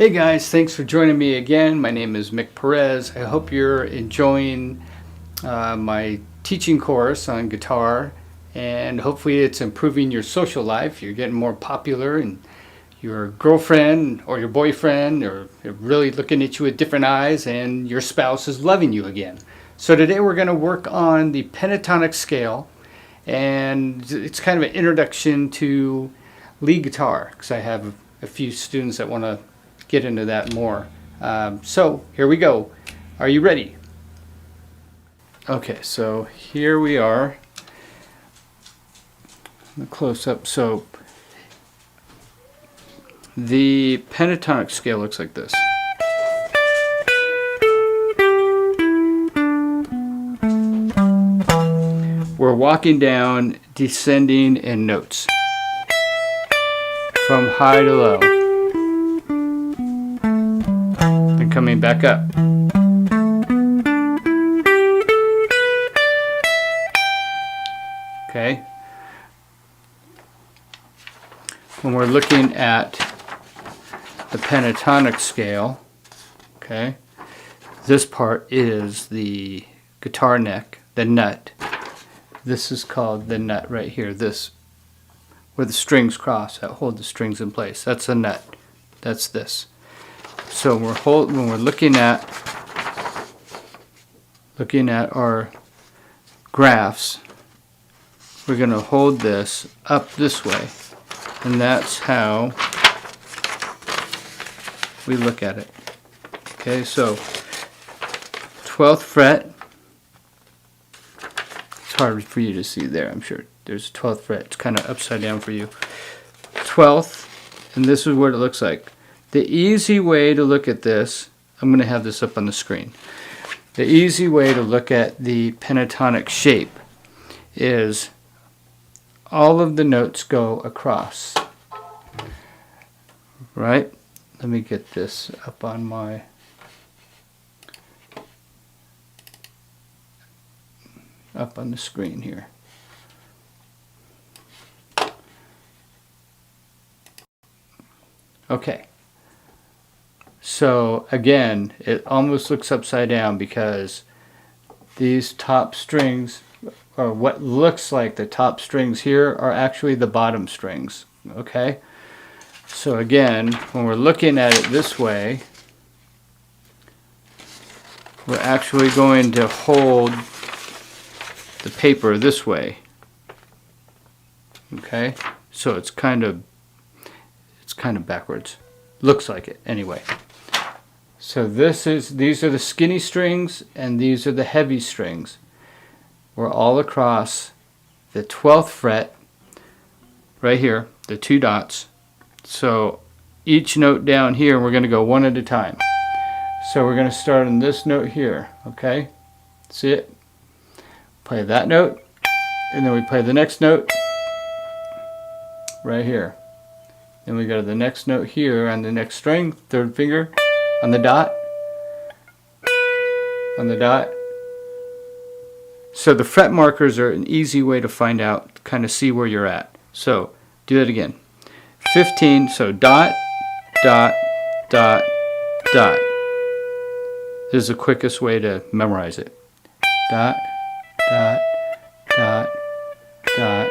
Hey guys, thanks for joining me again. My name is Mick Perez. I hope you're enjoying my teaching course on guitar, and hopefully it's improving your social life. You're getting more popular, and your girlfriend or your boyfriend are really looking at you with different eyes, and your spouse is loving you again. So today we're going to work on the pentatonic scale, and it's kind of an introduction to lead guitar because I have a few students that want to get into that more. So here we go. Are you ready? Okay, so here we are. The close up. So the pentatonic scale looks like this. We're walking down, descending in notes from high to low. Coming back up. Okay. When we're looking at the pentatonic scale, okay, this part is the guitar neck, the nut. This is called the nut right here. This, where the strings cross that hold the strings in place. That's a nut. That's this. So when we're looking at our graphs, we're going to hold this up this way, and that's how we look at it. Okay, so 12th fret. It's hard for you to see there, I'm sure. There's a 12th fret. It's kind of upside down for you. 12th, and this is what it looks like. The easy way to look at this, I'm going to have this up on the screen. The easy way to look at the pentatonic shape is all of the notes go across. Right? Let me get this up on my the screen here. Okay. So again, it almost looks upside down because these top strings, or what looks like the top strings here, are actually the bottom strings. Okay? So again, when we're looking at it this way, we're actually going to hold the paper this way. Okay? So it's kind of backwards. Looks like it anyway. So these are the skinny strings, and these are the heavy strings. We're all across the 12th fret, right here, the two dots. So each note down here, we're going to go one at a time. So we're going to start on this note here, okay? See it? Play that note, and then we play the next note right here. Then we go to the next note here on the next string, third finger, on the dot, So the fret markers are an easy way to find out, kind of see where you're at. So do that again. 15, so dot, dot, dot, dot. This is the quickest way to memorize it. Dot, dot, dot, dot.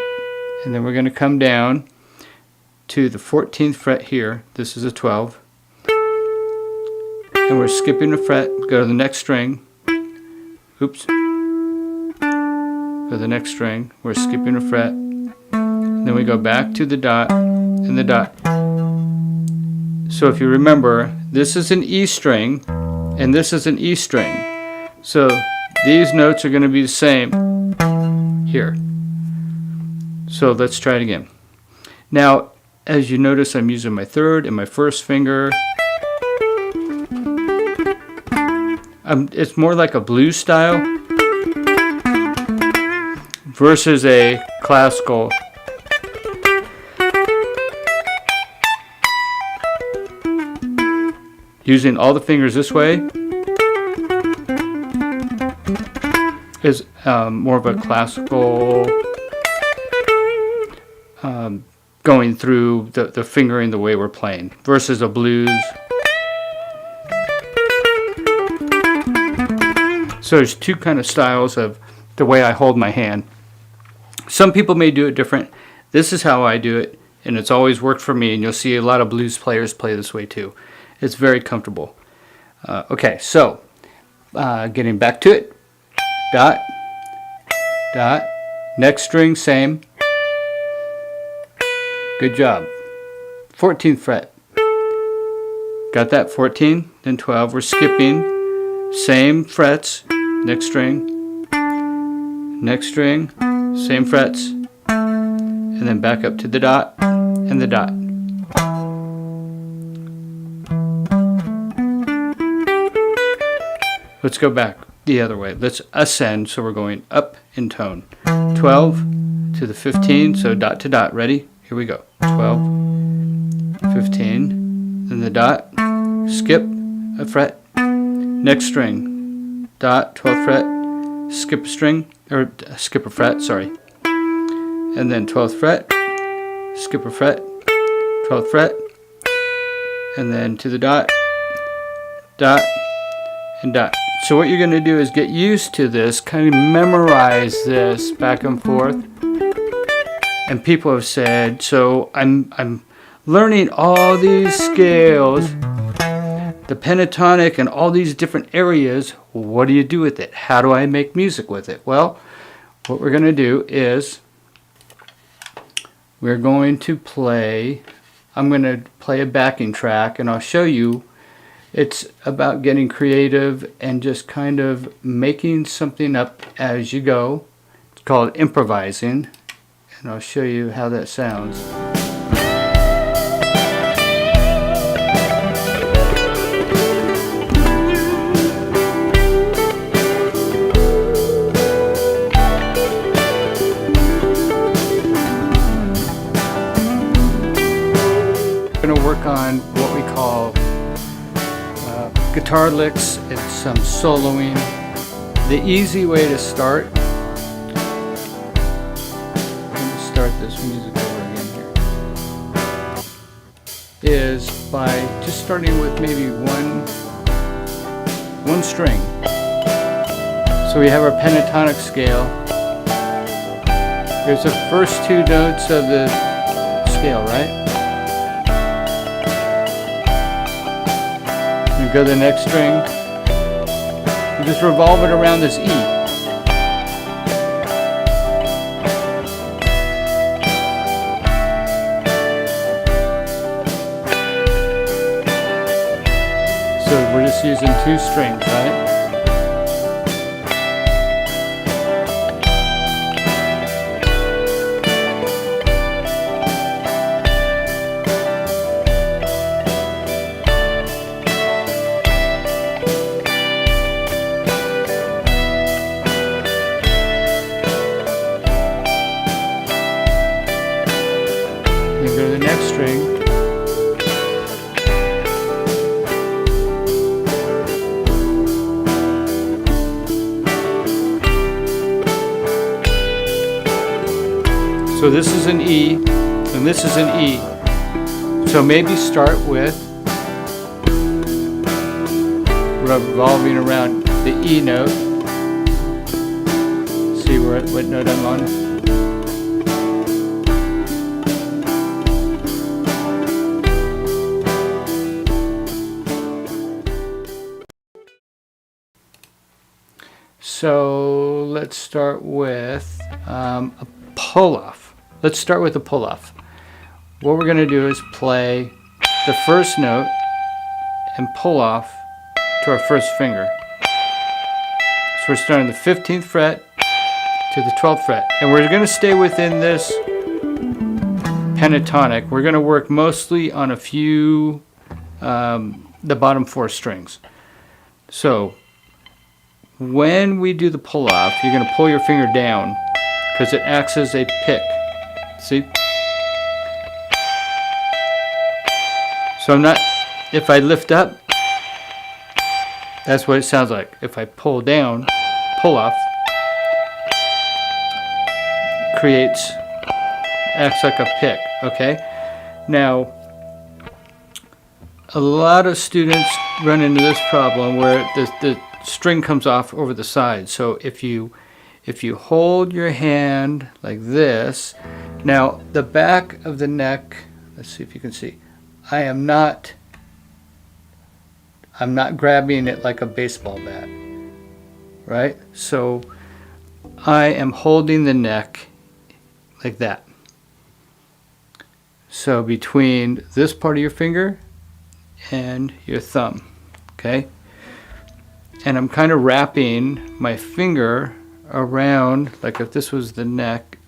And then we're going to come down to the 14th fret here. This is a 12. And we're skipping a fret, go to the next string. Oops. Go to the next string. We're skipping a fret. Then we go back to the dot and the dot. So if you remember, this is an E string and this is an E string. So these notes are going to be the same here. So let's try it again. Now, as you notice, I'm using my third and my first finger. It's more like a blues style versus a classical. Using all the fingers this way is more of a classical going through the fingering the way we're playing versus a blues So there's two kind of styles of the way I hold my hand. Some people may do it different. This is how I do it, and it's always worked for me, and you'll see a lot of blues players play this way too. It's very comfortable. Okay, so getting back to it. Dot, dot, next string, same. Good job. 14th fret. Got that? 14, then 12. We're skipping. Same frets. Next string. Next string. Same frets. And then back up to the dot and the dot. Let's go back the other way. Let's ascend, so we're going up in tone. 12 to the 15, so dot to dot. Ready? Here we go. 12, 15, then the dot, skip a fret, next string, dot, 12th fret, skip a string, or skip a fret, sorry. And then 12th fret, skip a fret, 12th fret, and then to the dot, dot, and dot. So what you're going to do is get used to this, kind of memorize this back and forth. And people have said, so I'm learning all these scales, the pentatonic and all these different areas. What do you do with it? How do I make music with it? Well, what we're going to do is we're going to play, I'm going to play a backing track, and I'll show you. It's about getting creative and just kind of making something up as you go. It's called improvising, and I'll show you how that sounds. I'm going to work on what we call guitar licks. It's some soloing. The easy way to start, I'm going to start this music over again here, is by just starting with maybe one string. So we have our pentatonic scale. Here's the first two notes of the scale, right? Go to the next string. You just revolve it around this E. So we're just using two strings, right? So this is an E, and this is an E. So maybe start with revolving around the E note. See what note I'm on. So let's start with a pull-off. Let's start with a pull-off. What we're going to do is play the first note and pull off to our first finger. So we're starting the 15th fret to the 12th fret. And we're going to stay within this pentatonic. We're going to work mostly on a few, the bottom four strings. So when we do the pull-off, you're going to pull your finger down because it acts as a pick. See? So I'm not, if I lift up, that's what it sounds like. If I pull down, pull off, creates, acts like a pick, okay? Now, a lot of students run into this problem where string comes off over the side. So if you hold your hand like this, now the back of the neck, let's see if you can see, I'm not grabbing it like a baseball bat, right? So I am holding the neck like that. So between this part of your finger and your thumb, okay? And I'm kind of wrapping my finger around, like if this was the neck,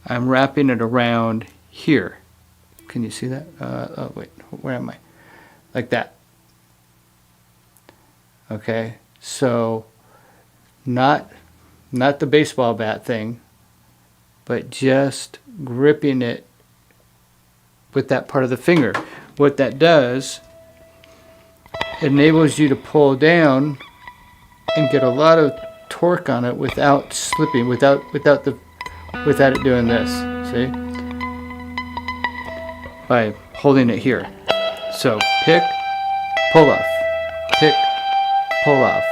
I'm wrapping it around here. Can you see that? Oh wait, where am I? Like that. Okay, so not the baseball bat thing, but just gripping it with that part of the finger. What that does, enables you to pull down and get a lot of torque on it without slipping, without it doing this. See? By holding it here. So pick, pull off, pick, pull off.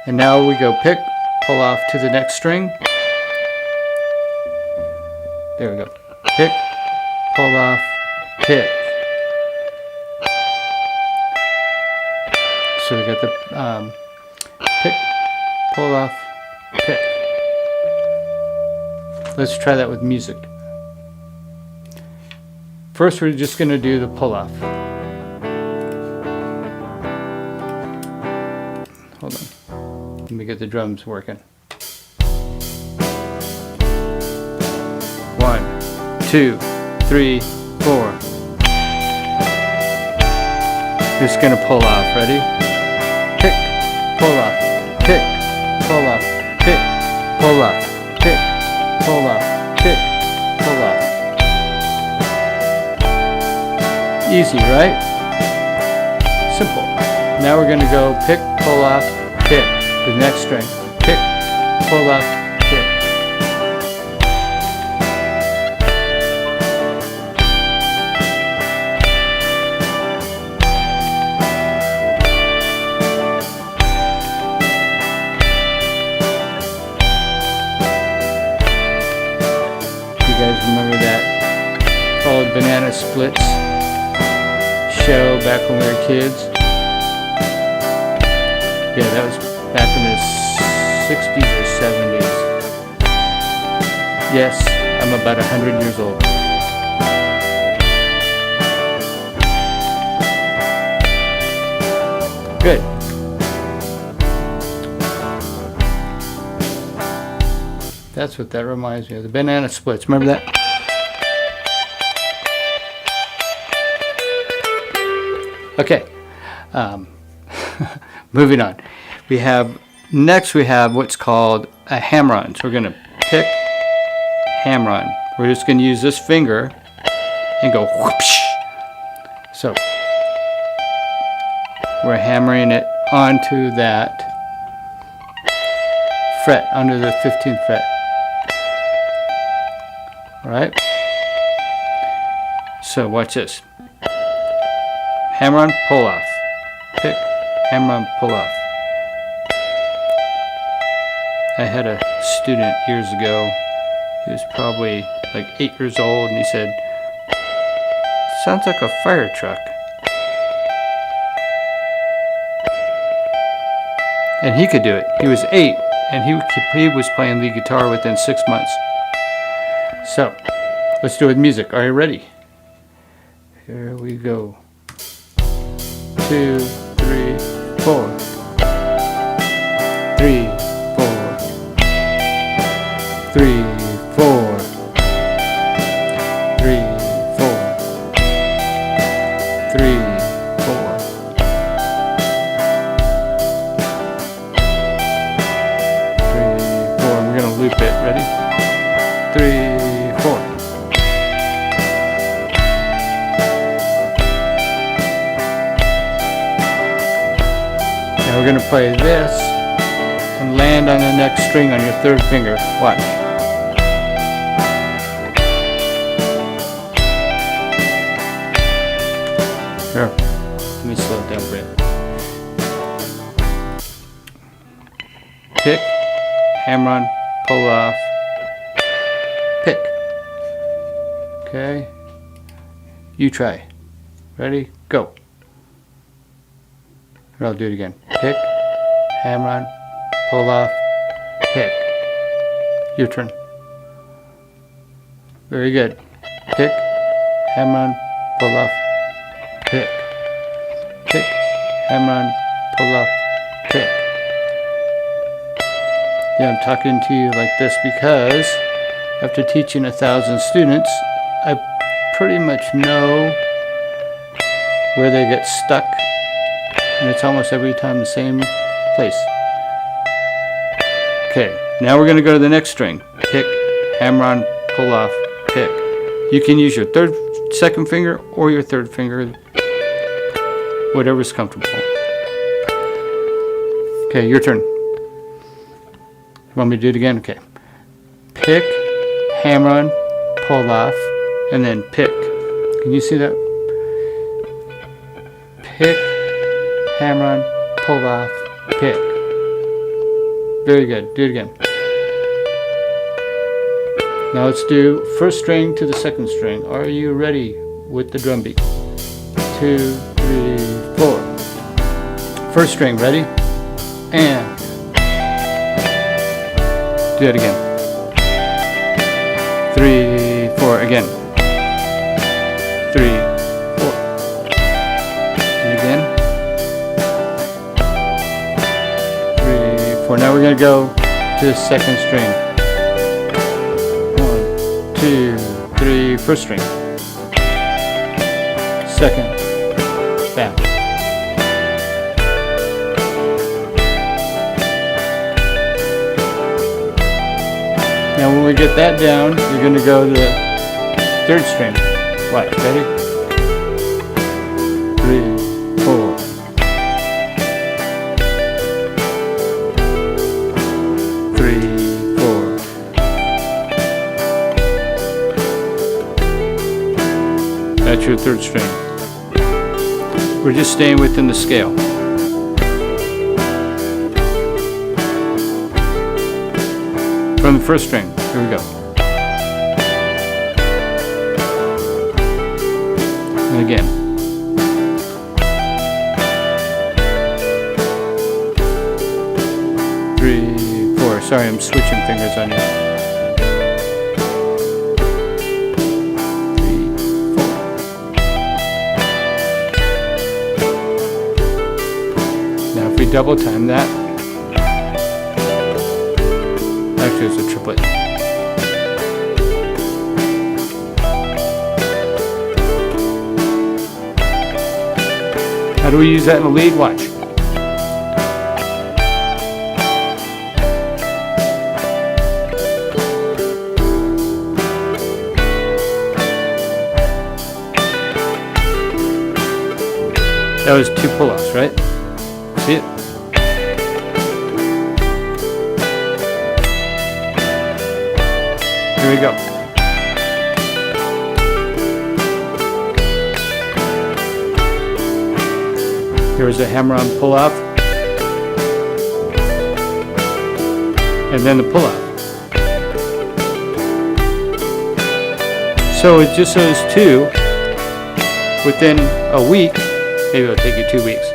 And now we go pick, pull off to the next string. There we go. Pick, pull off, pick. So we got the pick, pull off, pick. Let's try that with music. First we're just going to do the pull off. Hold on. Let me get the drums working. 1, 2, 3, 4. Just going to pull off. Ready? Pick, pull off, pick, pull off, pick, pull off, pick, pull off, pick, pull off. Easy, right? Simple. Now we're going to go pick, pull off, pick. The next string. Pick, pull off, pick. You guys remember that called Banana Splits show back when we were kids? Yeah, that was back in the 60s or 70s. Yes, I'm about 100 years old. Good. That's what that reminds me of. The Banana Splits. Remember that? Okay. Moving on. Next we have what's called a hammer-on. So we're going to pick, hammer-on. We're just going to use this finger and go whoosh. So we're hammering it onto that fret, under the 15th fret. Alright? So watch this. Hammer-on, pull off. Pick, hammer-on, pull off. I had a student years ago, he was probably like 8 years old, and he said, "Sounds like a fire truck." And he could do it. He was 8, and he was playing lead guitar within 6 months. So, let's do it with music. Are you ready? Here we go. 2, 3, 4. 3, 4. 3, 4. 3, 4. 3, 4. 3, 4. We're gonna loop it. Ready? 3, 4. Now we're going to play this and land on the next string on your 3rd finger. Watch. Here, let me slow it down a bit. hammer on, pull off, pick. Okay, you try. Ready? Go. Or I'll do it again. Pick, hammer on, pull off, pick. Your turn. Very good. Pick, hammer on, pull off, pick. Pick, hammer on, pull off, pick. Yeah, I'm talking to you like this because after teaching 1,000 students, I pretty much know where they get stuck, and it's almost every time the same place. Okay, now we're going to go to the next string. Pick, hammer on, pull off, pick. You can use your second finger or your third finger, whatever's comfortable. Okay, your turn. Want me to do it again? Okay. Pick, hammer on, pull off, and then pick. Can you see that? Pick, hammer on, pull off, pick. Very good. Do it again. Now let's do first string to the second string. Are you ready with the drum beat? 2, 3, 4. First string, ready? And do it again. 3, 4, again. 3, 4. Do it again. 3, 4. Now we're going to go to the second string. 1, 2, 3. First string. Second. Bam. Now when we get that down, you're going to go to the third string. Watch, ready? 3, 4. 3, 4. That's your third string. We're just staying within the scale. From the first string, here we go. And again. Three, 4. Sorry, I'm switching fingers on you. 3, 4. Now if we double time that, actually it's a triplet. How do we use that in the lead? Watch. That was 2 pull-offs, right? See it? Here we go. Here's a hammer on pull off, and then the pull off. So it's just those 2 within a week. Maybe it'll take you 2 weeks.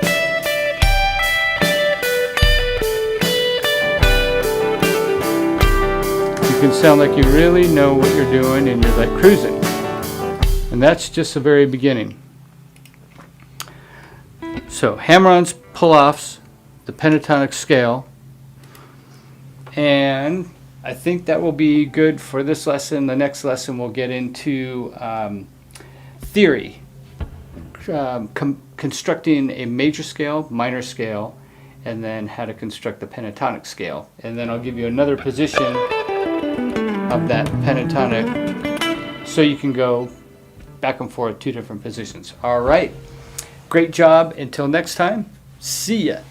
You can sound like you really know what you're doing and you're like cruising. And that's just the very beginning. So hammer-ons, pull-offs, the pentatonic scale, and I think that will be good for this lesson. The next lesson we'll get into theory, constructing a major scale, minor scale, and then how to construct the pentatonic scale. And then I'll give you another position of that pentatonic so you can go back and forth 2 different positions. All right. Great job. Until next time, see ya.